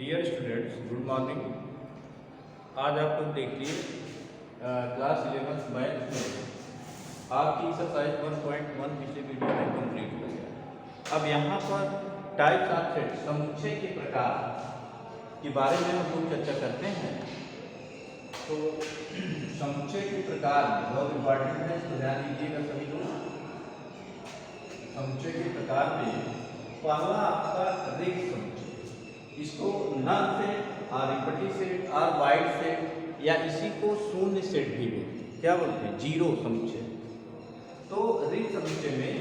Dear students, good morning. आज आप लोग देखिए क्लास 11 मैथ में आपकी एक्सरसाइज 1.1 पिछले वीडियो में कंप्लीट हो गया। अब यहाँ पर टाइप्स ऑफ सेट, समुच्चय के प्रकार के बारे में हम लोग चर्चा करते हैं। तो समुच्चय के प्रकार बहुत इम्पोर्टेंट है, तो ध्यान दीजिएगा सभी लोग। समुच्चय के प्रकार में पहला आपका रेखीय समुच्चय, इसको नल सेट और इम्पटी सेट और वाइड सेट या इसी को शून्य सेट भी बोलते हैं। क्या बोलते हैं? जीरो समुच्चय। तो रिक्त समुच्चय में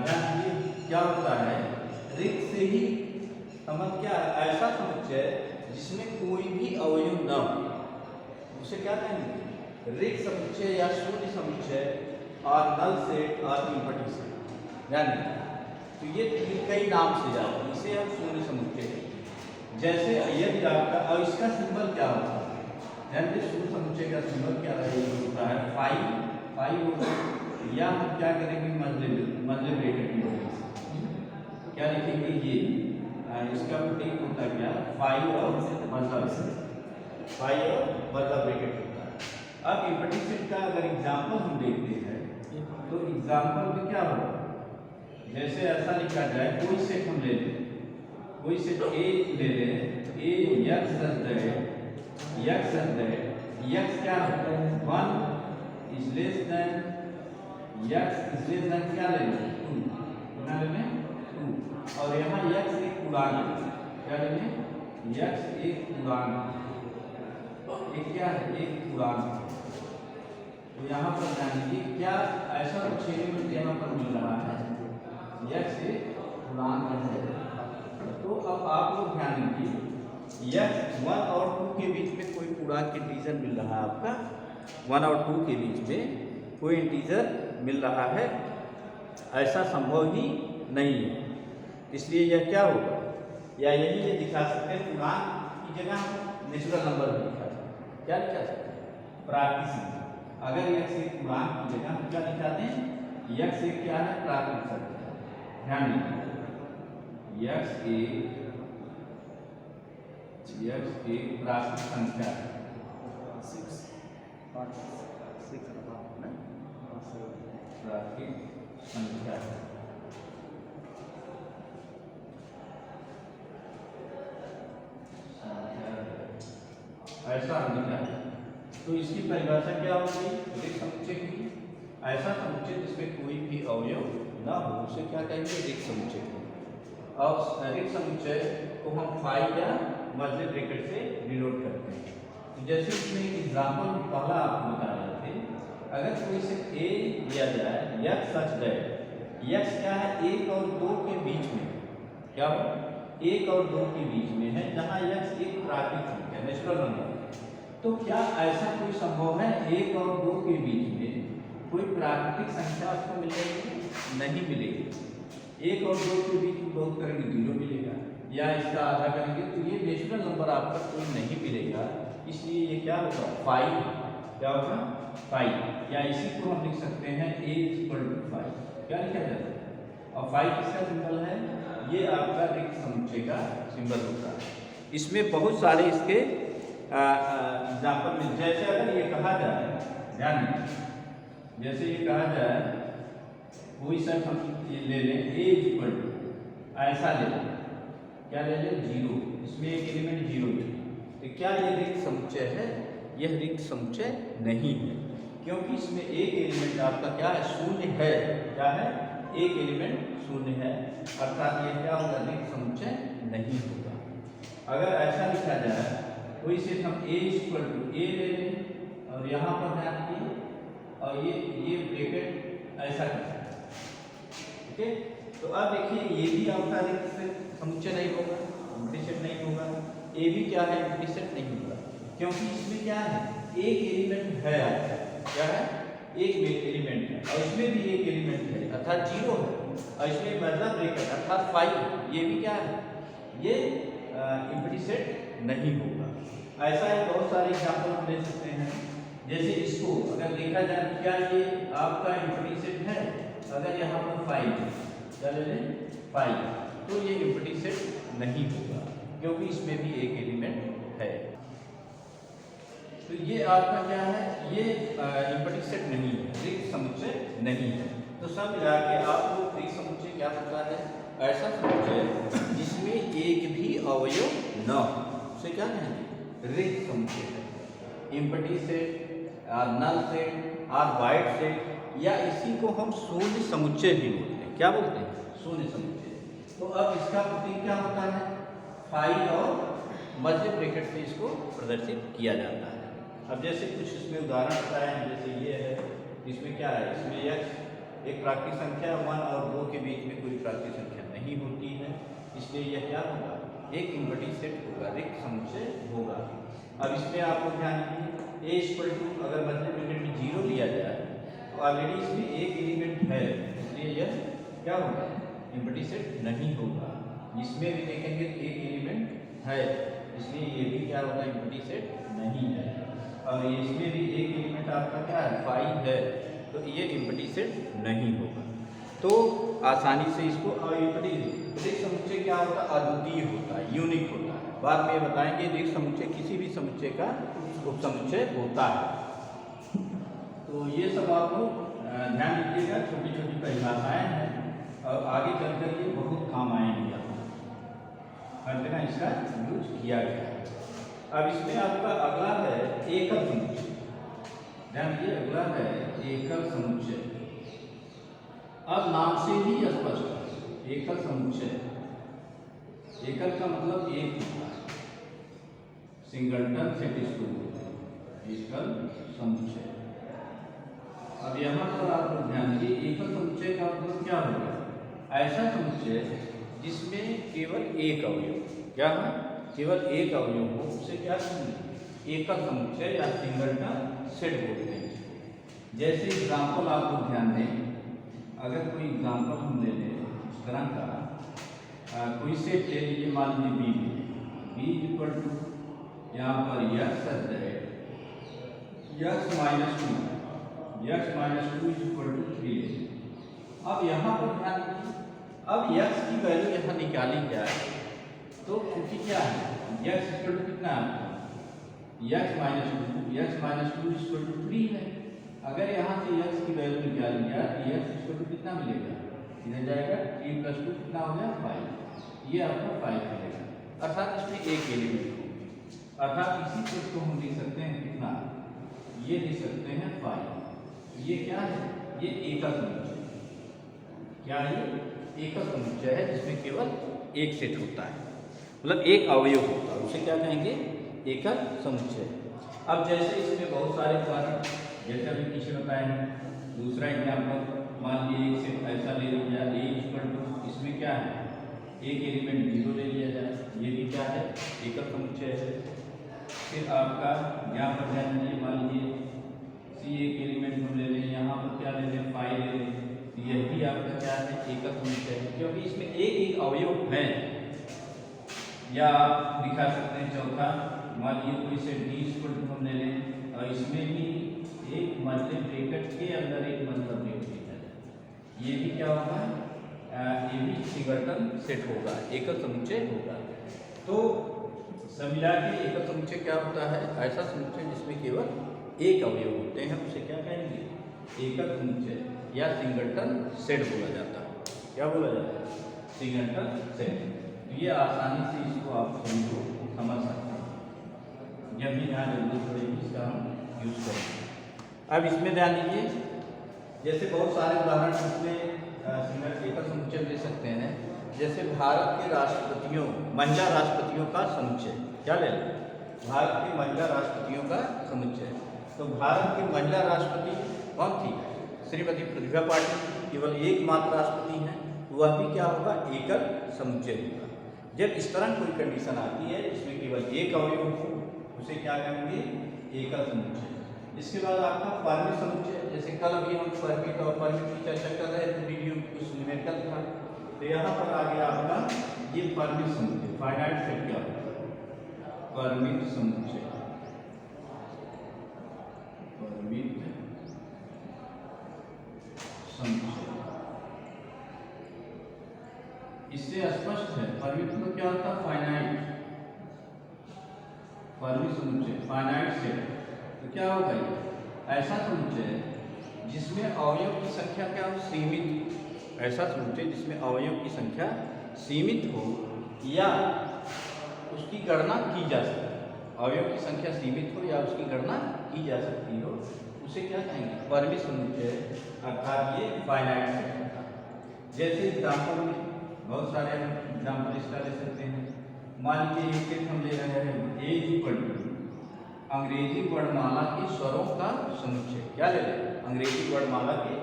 ध्यान दीजिए क्या होता है। रिक्त से ही समझ क्या, ऐसा समुच्चय जिसमें कोई भी अवयव न हो उसे क्या कहेंगे? रिक्त समुच्चय या शून्य समुच्चय और नल सेट और इम्पटी सेट। ध्यान दीजिए, तो ये कई नाम से जाते हैं, इसे हम शून्य समुच्चय। जैसे यदि आपका, और इसका सिंबल क्या होता है? ध्यान दीजिए, शून्य समुच्चय का सिंबल क्या होता है? फाइव होता है। या हम क्या करेंगे? मतलब ब्रैकेट में क्या लिखेंगे? ये इसका प्रतीक होता है क्या? फाइव और मतलब ब्रैकेट होता है। अब इम्पटी सेट का अगर एग्जाम्पल हम देखते हैं तो एग्जाम्पल में क्या होगा? जैसे ऐसा लिखा जाए, कोई सेट हम ले लें, कोई सेट ए ले लें, ए यक्स क्या है? 1 is less than x is less than क्या ले लें? 2 ले लें 2। और यहाँ यक्स एक पूर्णांक है, क्या ले लें? यक्स एक पूर्णांक है, एक क्या है? एक पूर्णांक। तो यहाँ पर ध्यान दीजिए, क्या ऐसा कुछ एलिमेंट यहाँ पर मिल रहा है? यक्स एक पूर्णांक है। तो अब आप लोग ध्यान दीजिए, यक्स 1 और 2 के बीच में कोई पूर्णांक इंटीजर मिल रहा है आपका। 1 और 2 के बीच में कोई इंटीजर मिल रहा है, ऐसा संभव ही नहीं है। इसलिए यह क्या होगा? या यही ये दिखा सकते हैं, पूर्णांक की जगह नेचुरल नंबर भी लिखा सकते हैं। क्या लिखा सकते हैं? प्राकृतिक संख्या। अगर यक्स एक पूर्णांक की जगह हम क्या दिखाते हैं? यक्स एक क्या है? प्राकृतिक संख्या। ध्यान दीजिए, यक्स एक प्राकृतिक संख्या है। प्राकृतिक संख्या है। ऐसा हम लिखा है। तो इसकी परिभाषा क्या होगी? रिक्त समुच्चय की, ऐसा समुच्चय जिसमें कोई भी अवयव ना हो उसे क्या कहेंगे? रिक्त समुच्चय। और रिक्त समुच्चय को हम फाइव या मध्य ब्रैकेट से डिनोट करते हैं। तो जैसे इसमें एग्जाम्पल पहला आपको बता रहे थे, अगर कोई से ए लिया जाए, यक्स सच दैट यक्स क्या है? 1 और 2 के बीच में, क्या हो? 1 और 2 के बीच में है, जहाँ यक्स एक प्राकृतिक संख्या नेचुरल नंबर। तो क्या ऐसा कोई संभव है 1 और 2 के बीच में कोई प्राकृतिक संख्या आपको मिलेगी? नहीं मिलेगी। 1 और 2 के बीच में बहुत करेंगे 0 मिलेगा, या इसका आधा करेंगे तो ये नेचुरल नंबर आपका कोई नहीं मिलेगा। इसलिए ये क्या होगा? 5। क्या होगा? 5। या इसी को हम लिख सकते हैं a = 5। क्या लिखा जाता है? और 5 किसका सिंबल है? ये आपका रिक्त समुच्चय का सिंबल होता है। इसमें बहुत सारे इसके एग्जाम्पल में, जैसे अगर ये कहा जाए, ध्यान दीजिए, जैसे ये कहा जाए कोई सेट हम ले लें, a = ऐसा ले लें, क्या ले लें? 0। इसमें एक एलिमेंट 0 है, तो क्या ये रिक्त समुच्चय है? यह रिक्त समुच्चय नहीं है, क्योंकि इसमें एक एलिमेंट आपका क्या है? शून्य है। क्या है? एक एलिमेंट शून्य है, अर्थात ये क्या होगा? रिक्त समुच्चय नहीं होगा। अगर ऐसा लिखा जाए, कोई सेट हम a = a ले लें, और यहाँ पर ध्यान दीजिए, और ये ब्रैकेट ऐसा कर सकते हैं। ठीक है, तो अब देखिए, ये भी आपका रिक्त समुच्चय नहीं होगा, इम्पटी सेट नहीं होगा। ये भी क्या है? इम्पटी सेट नहीं होगा, क्योंकि इसमें क्या है? एक एलिमेंट है आपका। क्या है? एक एलिमेंट है, और इसमें भी एक एलिमेंट है, अर्थात 0 है, और इसमें मतलब ब्रैकेट अर्थात 5। ये भी क्या है? ये इम्पटी सेट नहीं होगा। ऐसा है, बहुत सारे एग्जाम्पल हम ले सकते हैं। जैसे इसको अगर देखा जाए, क्या ये आपका इम्पटी सेट है? अगर यहाँ पर 5 क्या ले लें? 5, तो ये इम्पटी सेट नहीं होगा। क्योंकि इसमें भी एक एलिमेंट है। तो ये आपका क्या है, ये इम्पैटिक सेट नहीं है, रिक्त समुच्चय नहीं है। तो सब मिला के आपको रिक्त समुच्चय क्या होता है, ऐसा समुच्चय जिसमें एक भी अवयव न हो, उसे क्या कहेंगे, रिक्त समुच्चय। इम्पैटिक सेट और नल सेट और वाइड सेट, या इसी को हम शून्य समुच्चय भी बोलते हैं। क्या बोलते हैं, शून्य समुच्चय। तो अब इसका प्रतीक क्या होता है, फाई, और मध्य ब्रैकेट से इसको प्रदर्शित किया जाता है। अब जैसे कुछ इसमें उदाहरण बताए हैं, जैसे ये है, इसमें क्या है, इसमें x एक प्राकृतिक संख्या 1 और 2 के बीच में कोई प्राकृतिक संख्या नहीं होती है, इसलिए यह क्या होगा, एक इम्पैटिक सेट होगा, रिक्त समुच्चय होगा। अब इसमें आपको ध्यान दीजिए, a इक्वल टू अगर मध्य ब्रैकेट में 0 लिया जाए तो ऑलरेडी इसमें एक एलिमेंट है, इसलिए यह क्या होगा, इम्पैटिक सेट नहीं होगा। इसमें भी देखेंगे तो एक एलिमेंट है, इसलिए ये भी क्या होगा, इम्पैटिक सेट नहीं है। और इसमें भी एक एलिमेंट आपका क्या है, 5 है, तो ये इम्पैटिक सेट नहीं होगा। तो आसानी से इसको रिक्त समुच्चय क्या होता है, अद्वितीय होता है, यूनिक होता है। बाद में बताएंगे रिक्त समुच्चय किसी भी समुच्चय का उपसमुच्चय होता है। तो ये सब आपको ध्यान दीजिएगा, छोटी छोटी परिभाषाएं हैं और आगे चलकर ये बहुत काम आएंगे आपको, हर जगह इसका यूज किया गया है। अब इसमें आपका अगला है एकल समुच्चय। ध्यान दीजिए, अगला है एकल समुच्चय। अब नाम से ही स्पष्ट है, एकल समुच्चय, एकल का मतलब एक होता है, सिंगलटन सेट इसको बोलते हैं, एकल समुच्चय। अब यहाँ पर आप लोग ध्यान दीजिए, एकल समुच्चय का मतलब क्या होगा, ऐसा समुच्चय जिसमें केवल एक अवयव, क्या है, केवल एक अवयव हो, उसे क्या कहेंगे, एकल समुच्चय या सिंगलटन सेट बोलते हैं। जैसे एग्जाम्पल आप लोग ध्यान दें, अगर कोई एग्जाम्पल हम ले लें इस तरह का, कोई सेट ले लीजिए, मान लीजिए बी इक्वल टू यहाँ पर यक्स है, x minus two equal to 3। अब यहाँ पर ध्यान दीजिए, अब यक्स की वैल्यू यहाँ निकाली जाए तो क्योंकि क्या है, यक्स इक्वल टू कितना है, x minus two equal to 3 है। अगर यहाँ से यक्स की वैल्यू निकाली जाए तो यक्स इक्वल टू कितना मिलेगा, इधर जाएगा 3 + 2 कितना हो गया 5, ये आपको 5 मिलेगा। अर्थात इसमें एक एलिमेंट होगी, अर्थात इसी चीज को हम लिख सकते हैं कितना, ये लिख सकते हैं 5। ये क्या है, ये एकल समुच्चय, क्या है, एकल समुच्चय है जिसमें केवल एक सेट होता है, मतलब एक अवयव होता है, उसे क्या कहेंगे, एकल समुच्चय। अब जैसे इसमें बहुत सारे उदाहरण, जैसे अभी पीछे बताए हैं, दूसरा एग्जाम्पल मान लीजिए एक सेट ऐसा ले लिया जाए, a इक्वल टू, इसमें क्या है, एक एलिमेंट 0 ले लिया जाए, ये भी क्या है, एकल समुच्चय है। फिर आपका यहाँ पर ध्यान दीजिए, मान लीजिए c एक एलिमेंट हम ले लें, यहाँ पर क्या ले लें, 5 ले लें, यह भी आपका क्या है, एकल समुच्चय है, क्योंकि इसमें एक अवयव है। या आप दिखा सकते हैं चौथा, मान लीजिए कोई से d इक्वल टू हम ले लें और इसमें भी एक मध्य ब्रैकेट के अंदर एक मध्य ब्रैकेट है, ये भी क्या होगा, ये भी सिंगलटन सेट होगा, एकल समुच्चय होगा। तो सब मिला के एकल समुच्चय क्या होता है, ऐसा समुच्चय जिसमें केवल एक अवयव होते हैं, उसे क्या कहेंगे, एकल समुच्चय या सिंगलटन सेट बोला जाता है। क्या बोला जाता है, सिंगलटन सेट। ये आसानी से इसको आप समझ सकते हैं, जब भी यहाँ जरूरत पड़ेगी इसका हम यूज करेंगे। अब इसमें ध्यान दीजिए, जैसे बहुत सारे उदाहरण इसमें एकल समुच्चय ले सकते हैं, जैसे भारत के राष्ट्रपतियों, महिला राष्ट्रपतियों का समुच्चय, क्या ले लें, भारत के महिला राष्ट्रपतियों का समुच्चय। तो भारत की महिला राष्ट्रपति कौन थी, श्रीमती प्रतिभा पाटिल, केवल एकमात्र राष्ट्रपति हैं, वह भी क्या होगा, एकल समुच्चय होगा। जब इस तरह कोई कंडीशन आती है जिसमें केवल एक अवयव हो, उसे क्या कहेंगे, एकल समुच्चय। इसके बाद आपका परिमित समुच्चय, जैसे कल अभी हम परिमित और परिमित की चर्चा कर रहे थे, वीडियो कुछ न्यूमेरिकल था, तो यहाँ पर आ गया आपका ये परिमित समुच्चय, फाइनाइट सेट क्या होता है, परिमित समुच्चय, परिमित समुच्चय। इससे स्पष्ट है, परिमित तो क्या होता है, फाइनाइट, परिमित समुच्चय फाइनाइट सेट, तो क्या होगा ये ऐसा समुच्चय जिसमें अवयव की संख्या क्या हो सीमित, ऐसा समुच्चय जिसमें अवयव की संख्या सीमित हो या उसकी गणना की जा सकती है, अवयव की संख्या सीमित हो या उसकी गणना की जा सकती हो, उसे क्या कहेंगे परिमित समुच्चय, अर्थात ये फाइनाइट सेट होता है। जैसे एग्जाम्पल में बहुत सारे एग्जाम्पल इसका ले सकते हैं। मान लीजिए एक हम ले रहे हैं ए इक्वल टू अंग्रेजी वर्णमाला के स्वरों का समुच्चय, क्या ले रहे हैं अंग्रेजी वर्णमाला के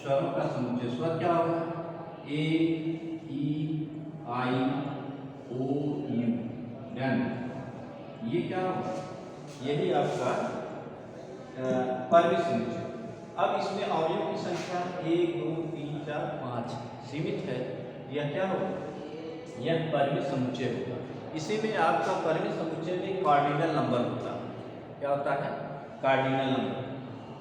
स्वरों का समुच्चय। स्वर क्या होगा ए ई आई ओ यू एन, ये क्या होगा यही आपका परिमित समुच्चय। अब इसमें अवयव की संख्या 1 2 3 4 5 सीमित है, यह क्या होगा यह परिमित समुच्चय होगा। इसी में आपका परिमित समुच्चय में कार्डिनल नंबर होता है, क्या होता है कार्डिनल नंबर।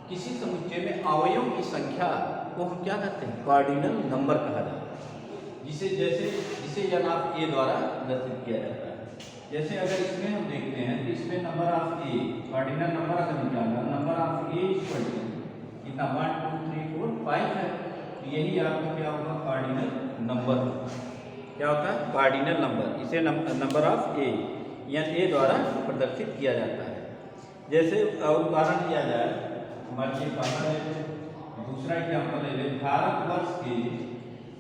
किसी समुच्चय में अवयव की संख्या को हम क्या कहते हैं कार्डिनल नंबर कहा जाता है, जिसे जनाब ए द्वारा दर्शित किया जाता है। जैसे अगर इसमें हम देखते हैं तो इसमें number of A cardinal number अगर निकालना, number of A equal to कितना 1 2 3 4 5 है, तो यही आपका क्या होगा कार्डिनल नंबर, क्या होता है कार्डिनल नंबर। इसे नंबर ऑफ ए या ए द्वारा प्रदर्शित किया जाता है। जैसे और उदाहरण दिया जाए, मान लीजिए पहला ले लें, दूसरा एग्जाम्पल ले लें, भारतवर्ष के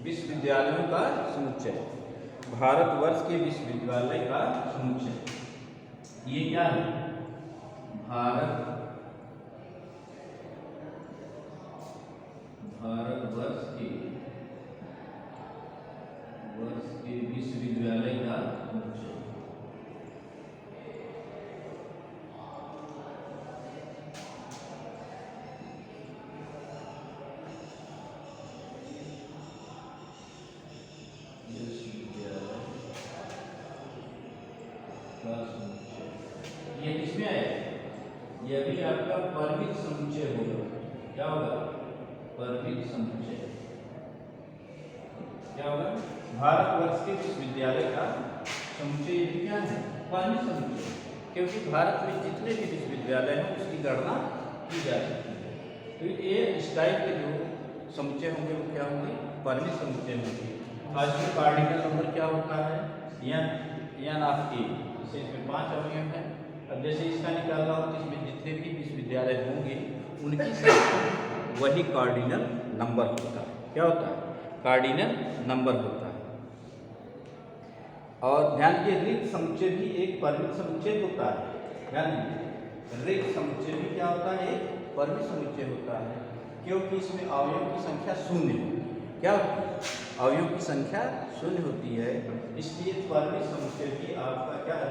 विश्वविद्यालयों का समुच्चय, भारतवर्ष के विश्वविद्यालय का समुच्चय, ये क्या है भारतवर्ष के विश्वविद्यालय का समुच्चय। ये किसमें आया, यह भी आपका परिमित समुच्चय होगा, क्या होगा परिमित समुच्चय, क्या होगा भारतवर्ष के विश्वविद्यालय का समुच्चय, ये क्या है परिमित समुच्चय, क्योंकि भारत में जितने भी विश्वविद्यालय हैं उसकी गणना की जा सकती है। तो ये इस टाइप के जो समुच्चय होंगे वो क्या होंगे परिमित समुच्चय होंगे। आज में कार्डिनल नंबर क्या होता है एन ऑफ ए, जैसे इसमें 5 अवयव हैं। अब जैसे इसका निकालना हो तो इसमें जितने भी विश्वविद्यालय होंगे उनकी संख्या वही कार्डिनल नंबर होता है, क्या होता है कार्डिनल नंबर होता है। और ध्यान दीजिए रिक्त समुच्चय भी एक परिमित समुच्चय होता है, ध्यान दीजिए रिक्त समुच्चय भी क्या होता है एक परिमित समुच्चय होता है, क्योंकि इसमें अवयव की संख्या शून्य होती है, क्या होती है अवयव की संख्या शून्य होती है, इसलिए परिमित समुच्चय भी आपका क्या है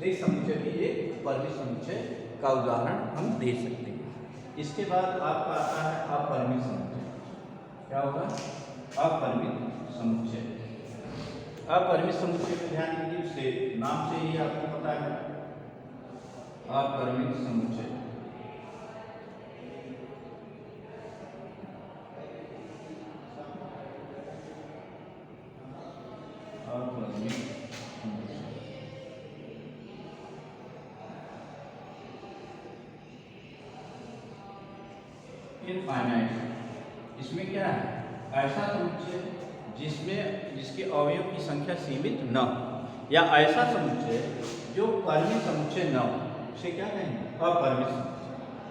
रिक्त समुच्चय भी एक परिमित समुच्चय का उदाहरण हम दे सकते हैं। इसके बाद आपका आता है अपरिमित समुच्चय, क्या होगा अपरिमित समुच्चय। अपरिमित समुच्चय में ध्यान दीजिए, उससे नाम से ही आपको पता है अपरिमित समुच्चय। इनफाइनाइट, इसमें क्या है ऐसा समुच्चय जिसके अवयव की संख्या सीमित न हो, या ऐसा समुच्चय जो परिमित समुच्चय न हो, उसे क्या कहेंगे अपरिमित समुच्चय,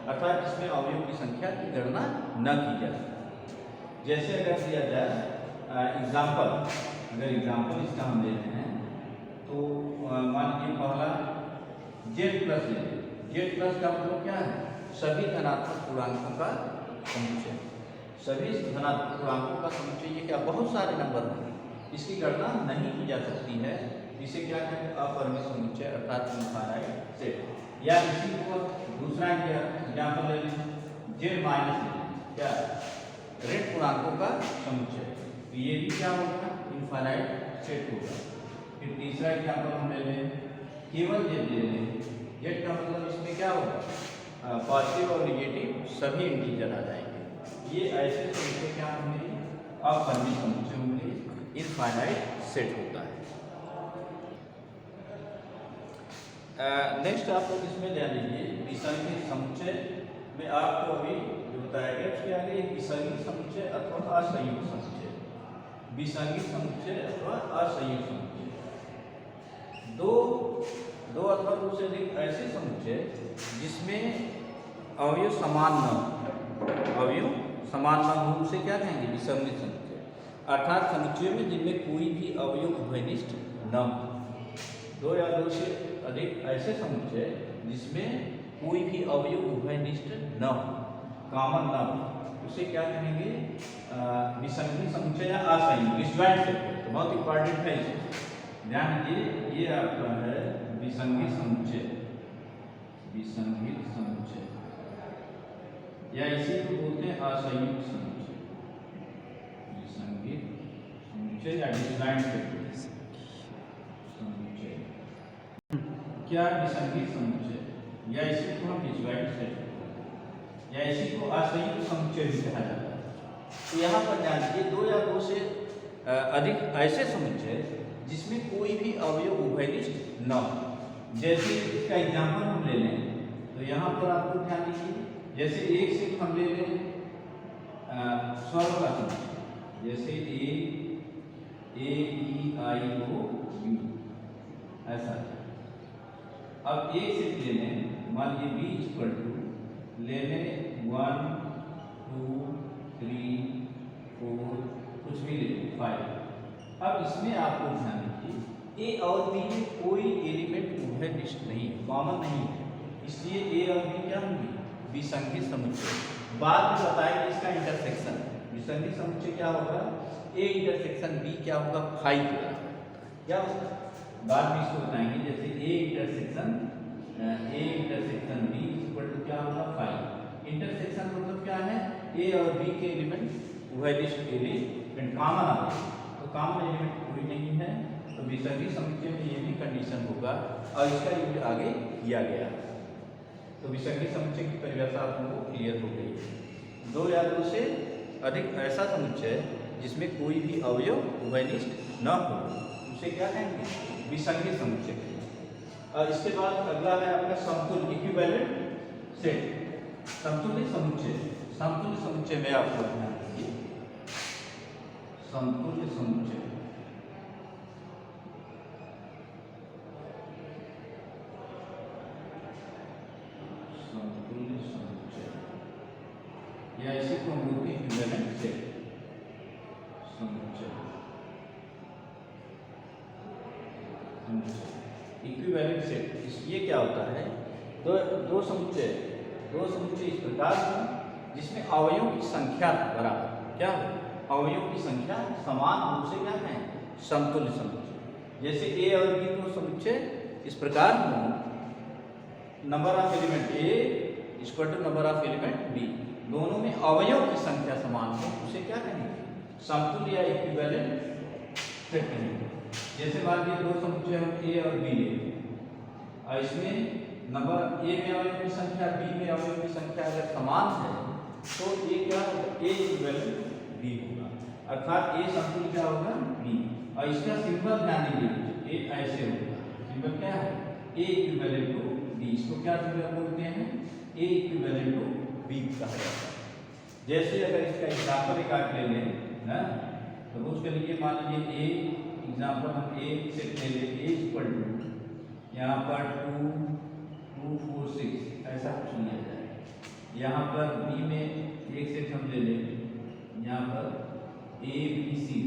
अर्थात जिसमें अवयव की संख्या की गणना न की जा सके। जैसे अगर दिया जाए एग्जाम्पल, अगर एग्जाम्पल इसका हम ले रहे हैं तो मान लीजिए पहला जेड प्लस ले लें। जेड प्लस का मतलब क्या है सभी धनात्मक पूर्णांकों का समुच्चय, सभी धनात्मक पूर्णांकों का समुच्चय। ये क्या बहुत सारे नंबर होंगे, इसकी गणना नहीं की जा सकती है, इसे क्या कहेंगे अपरिमित समुच्चय अर्थात इनफाइनाइट सेट। या इसी को दूसरा एग्जाम्पल ले लें जेड माइनस ले लें, क्या ऋण पूर्णांकों का समुच्चय, तो ये भी क्या होगा इनफाइनाइट सेट होगा। फिर तीसरा एग्जाम्पल हम ले लें केवल जेड ले लें, जेड का मतलब इसमें क्या होगा पॉजिटिव और निगेटिव सभी इंटीजर आ जाएंगे। ये ऐसे समुच्चय क्या होंगे अपरिमित समुच्चय होंगे, इनफाइनाइट सेट होता है। नेक्स्ट आप लोग इसमें ध्यान दीजिए, विसंगति समुच्चय में आपको अभी जो बताया गया उसके आगे एक विसंगति समुच्चय अथवा असंयुक्त समुच्चय, विसंगति समुच्चय अथवा असंयुक्त समुच्चय, दो अथवा दो से अधिक ऐसे समुच्चय जिसमें अवयव समान न हो, अवयव समान न हो उसे क्या कहेंगे? विसंगति समुच्चय। अर्थात समुच्चय में जिनमें कोई भी अवयव उभयनिष्ठ न हो। दो या दो से अधिक ऐसे समुच्चय जिसमें कोई भी अवयव उभयनिष्ठ न हो, कॉमन न हो, उसे क्या कहेंगे? विसंगति समुच्चय या असंयुक्त, डिसजॉइंट समुच्चय। तो बहुत इंपॉर्टेंट है इसे ध्यान दीजिए। ये आपका है विसंगति समुच्चय, विसंगति समुच्चय या इसी को बोलते हैं असंयुक्त समुच्चय, विसंगति समुच्चय या डिसजॉइंट समुच्चय। क्या विसंगति समुच्चय या इसी को हम डिसजॉइंट सेट या इसी को असंयुक्त समुच्चय भी कहा जाता है। तो यहाँ पर ध्यान दीजिए, दो या दो से अधिक ऐसे समुच्चय जिसमें कोई भी अवयव उभयनिष्ठ न हो। जैसे इसका एग्जाम्पल हम ले लें तो यहाँ पर आपको ध्यान दीजिए, जैसे एक से हम ले लें स्वर का समुच्चय, जैसे ए ई आई ओ यू, ऐसा। अब एक से ले लें, मान लीजिए बी इक्वल टू ले लें 1 2 3 4 कुछ भी ले लें 5। अब इसमें आपको ध्यान दीजिए, ए और बी में कोई एलिमेंट उभयनिष्ठ नहीं है, कॉमन नहीं है, इसलिए ए और बी क्या होंगे? विसंगति समुच्चय। बाद में बताएंगे इसका इंटरसेक्शन। विसंगति समुच्चय क्या होगा? ए इंटरसेक्शन बी क्या होगा? 5 होगा। क्या होगा? बाद में इसको बताएंगे। जैसे A intersection B equal to क्या होगा? 5। इंटरसेक्शन मतलब क्या है? ए और बी के एलिमेंट उभयनिष्ठ एलिमेंट कॉमन आते हैं, तो कॉमन एलिमेंट कोई नहीं है, तो विसंगति समुच्चय में ये भी कंडीशन होगा और इसका यूज आगे किया गया। तो विसंगति समुच्चय की परिभाषा आप लोगों को क्लियर हो गई। दो या दो से अधिक ऐसा समुच्चय जिसमें कोई भी अवयव उभयनिष्ठ न हो उसे क्या कहेंगे? विसंगति समुच्चय। और इसके बाद अगला है आपका समतुल्य, इक्विवेलेंट सेट। समतुल्य समुच्चय, समतुल्य समुच्चय में आपको ध्यान दीजिए, समतुल्य समुच्चय या इसी को हम बोलते हैं इक्विवेलेंट सेट समुच्चय। इक्विवेलेंट सेट ये क्या होता है? दो समुच्चय इस प्रकार हैं जिसमें अवयवों की संख्या बराबर, क्या हो? अवयवों की संख्या समान रूप से क्या है? समतुल्य समुच्चय। जैसे ए और बी दो समुच्चय इस प्रकार हो, number of element A equal to number of element B, दोनों में अवयव की संख्या समान हो, उसे क्या कहेंगे? समतुल्य या इक्विवेलेंट सेट कहेंगे। जैसे मान लीजिए दो समुच्चय हम ए और बी ले, और इसमें नंबर ए में अवयव की संख्या बी में अवयव की संख्या अगर समान है तो ये क्या होगा? ए इक्विवेलेंट बी होगा, अर्थात ए समतुल्य क्या होगा? बी। और इसका सिंबल ध्यान दीजिए, ए ऐसे होगा, सिंबल क्या है? ए इक्विवेलेंट टू बी। इसको क्या सिंबल बोलते हैं? ए इक्विवेलेंट टू बी कहा जाता है। जैसे अगर इसका एग्जाम्पल एक आप ले लें ना, तो उसके लिए मान लीजिए ए एग्जाम्पल हम ए से ले लें, ए इक्वल टू यहाँ पर 2 2 4 6 ऐसा कुछ लिया जाए। यहाँ पर बी में एक सेट हम ले लें, यहाँ पर ए बी सी।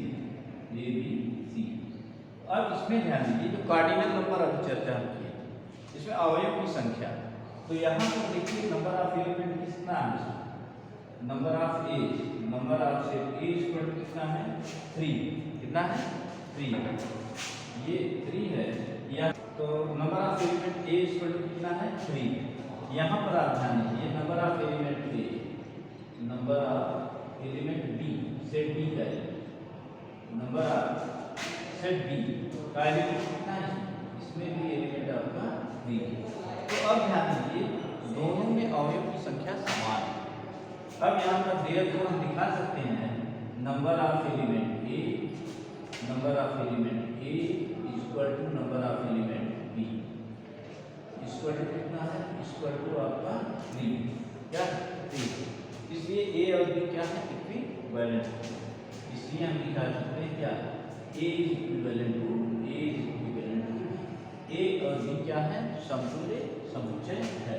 अब इसमें ध्यान दीजिए, जो कार्डिनल नंबर अभी चर्चा की है इसमें अवयव की संख्या, तो यहाँ पर देखिए नंबर ऑफ एलिमेंट कितना है? Number of set A equal to कितना है? 3। कितना है? 3। ये 3 है या तो number of element A equal to कितना है? 3। यहाँ पर आप ध्यान दीजिए, number of element A, number of element B, set B का नंबर ऑफ सेट बी का एलिमेंट कितना है? इसमें भी एलिमेंट आपका 3। तो अब ध्यान दीजिए, दोनों में अवयव की संख्या समान है। अब यहाँ पर देयरफॉर हम दिखा सकते हैं number of element A equal to number of element B. Square root कितना है, स्क्वायर रूट आपका 3, क्या 3, इसलिए ए और बी क्या है, इक्विवेलेंट, इसलिए हम निकाल सकते हैं क्या, ए इज इक्विवेलेंट टू ए और बी क्या है, समतुल्य समुच्चय है।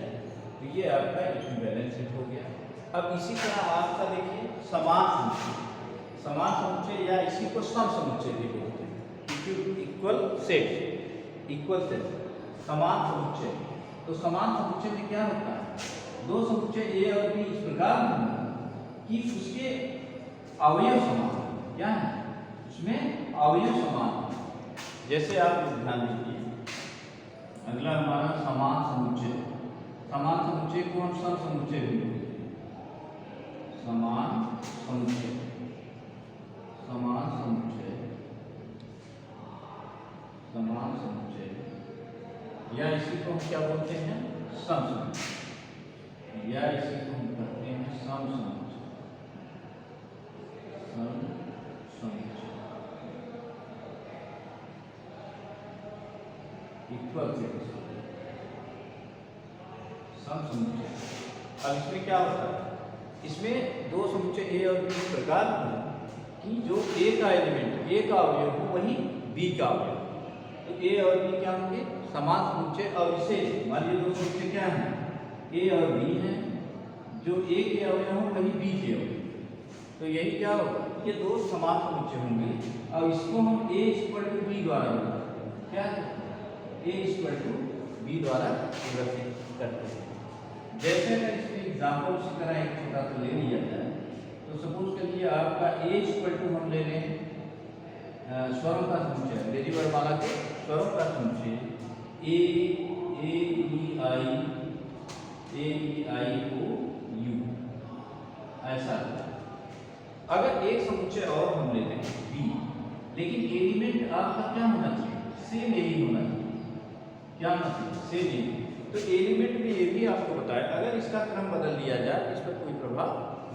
तो ये आपका इक्विवेलेंट सेट हो गया। अब इसी तरह आपका देखिए समान समुच्चय या इसी को सम समुच्चय भी बोलते हैं, इक्वल सेट, समान समुच्चय। तो समान समुच्चय में क्या होता है, दो समुच्चय ए और बी इस प्रकार होंगे कि उसके अवयव समान, क्या है उसमें अवयव समान। जैसे आप ध्यान दीजिए, अगला हमारा समान समुच्चय को हम सम समुच्चय भी बोलते हैं, समान समुच्चय या इसी को हम क्या बोलते हैं, सम समुच्चय, या इसी को हम कहते हैं सम समुच्चय, इक्वल सेट, सम समुच्चय। अब इसमें क्या होता है, इसमें दो समुच्चय ए और बी इस प्रकार कि जो ए का एलिमेंट, ए का अवयव हो वही बी का अवयव, तो ए और बी क्या होंगे, समान समुच्चय। और इसे मान लीजिए दो समुच्चय क्या है, ए और बी है, जो ए के अवयव हो वही बी के अवयव, तो यही क्या होगा, ये दो समान समुच्चय होंगे। और इसको हम ए इक्वल टू बी द्वारा क्या ए इक्वल टू बी द्वारा प्रदर्शित करते हैं। जैसे अगर इसमें एग्जाम्पल उसी तरह एक छोटा सा ले लिया जाए, तो सपोज करिए आपका ए इक्वल टू हम ले लें स्वरों का समुच्चय, अंग्रेजी वर्णमाला के स्वरों का समुच्चय ए ई आई ओ यू, ऐसा। अगर एक समुच्चय और हम ले लें बी, लेकिन एलिमेंट आपका क्या होना चाहिए, सेम यही होना चाहिए, क्या होना चाहिए, सेम यही। तो एलिमेंट में ये भी आपको बताया, अगर इसका क्रम बदल दिया जाए इस पर कोई प्रभाव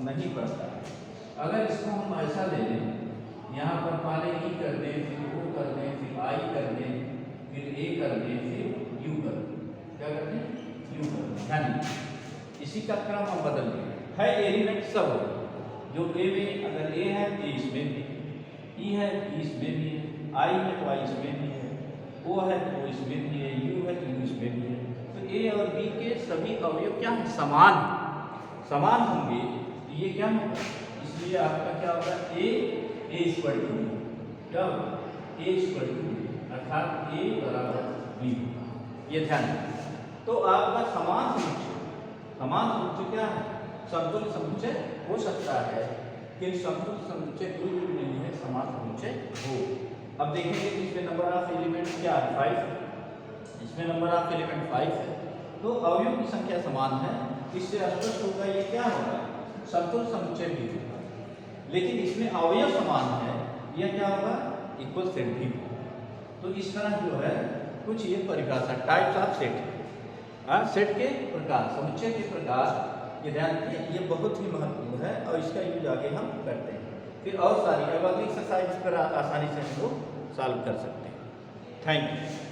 नहीं पड़ता है। अगर इसको हम ऐसा ले लें, यहाँ पर पहले ई कर दें, फिर ओ कर दें, फिर आई कर दें, फिर ए कर दें, फिर यू कर दें, क्या कर दें, यू कर दें, यानी इसी का क्रम हम बदल दें। है एलिमेंट सब हो, जो ए में अगर ए है तो इसमें भी, ई है तो इसमें भी है, आई है तो आई इसमें भी है, ओ है तो इसमें भी है, यू है तो यू इसमें भी है। तो ए और बी के सभी अवयव क्या है, समान होंगे, तो ये क्या होगा, इसलिए आपका क्या होगा, ए इक्वल टू क्या होगा, ए इक्वल टू अर्थात ए बराबर बी, ये ध्यान रखिए। तो आपका समान समुच्चय क्या है, समतुल्य समुच्चय हो सकता है, कि समतुल्य समुच्चय कोई भी नहीं है, समान समुच्चय हो। अब देखेंगे कि इसमें नंबर ऑफ एलिमेंट क्या है, 5, इसमें नंबर ऑफ एलिमेंट 5 है, तो अवयव की संख्या समान है, इससे स्पष्ट होगा ये क्या होगा, समतुल्य समुच्चय भी होगा। लेकिन इसमें अवयव समान है, यह क्या होगा, इक्वल सेट भी होगा। तो इस तरह जो है कुछ ये परिभाषा, टाइप्स ऑफ सेट, सेट के प्रकार, समुच्चय के प्रकार, ये ध्यान रखिए, ये बहुत ही महत्वपूर्ण है और इसका यूज आगे हम करते हैं। फिर और सारी अब अगली एक्सरसाइज पर आसानी से हम लोग सॉल्व कर सकते हैं। Thank you.